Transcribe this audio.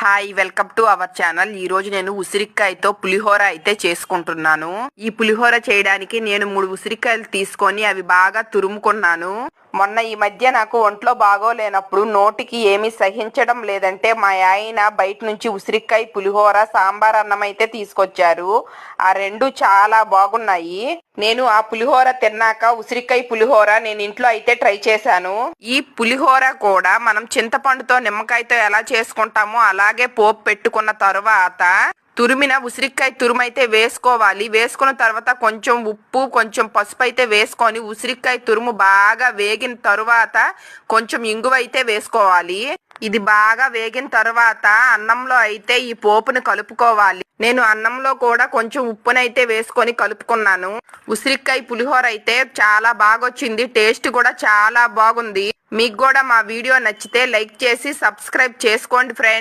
Hi, welcome to our channel. ఈ రోజు నేను ఉసిరికాయతో పులిహోర అయితే చేసుకుంటున్నాను. ఈ పులిహోర చేయడానికి నేను 3 ఉసిరికాయలు తీసుకొని అవి బాగా తురుముకున్నాను. మొన్న ఈ మధ్య నాకు ఒంట్లో బాగోలేనప్పుడు నోటికి ఏమీ సహించడం లేదంటే మా ఆయన బయట నుంచి ఉసిరికాయ పులిహోర సాంబార్ అన్నం అయితే తీసుకొచ్చారు. ఆ రెండు చాలా బాగున్నాయి. నేను ఆ పులిహోర తిన్నాక ఉసిరికాయ పులిహోర నేను ఇంట్లో అయితే ట్రై చేశాను. ఈ పులిహోర కూడా మనం చింతపండుతో నిమ్మకాయతో ఎలా చేసుకుంటామో అలాగే పోపు పెట్టుకున్న తరువాత తురిమిన ఉసిరికాయ తురుమైతే వేసుకోవాలి. వేసుకున్న తర్వాత కొంచెం ఉప్పు కొంచెం పసుపు అయితే వేసుకొని ఉసిరికాయ తురుము బాగా వేగిన తరువాత కొంచెం ఇంగువ అయితే వేసుకోవాలి. ఇది బాగా వేగిన తర్వాత అన్నంలో అయితే ఈ పోపుని కలుపుకోవాలి. నేను అన్నంలో కూడా కొంచెం ఉప్పునైతే వేసుకొని కలుపుకున్నాను. ఉసిరికాయ పులిహోర అయితే చాలా బాగా వచ్చింది. టేస్ట్ కూడా చాలా బాగుంది. మీకు కూడా మా వీడియో నచ్చితే లైక్ చేసి సబ్స్క్రైబ్ చేసుకోండి ఫ్రెండ్స్.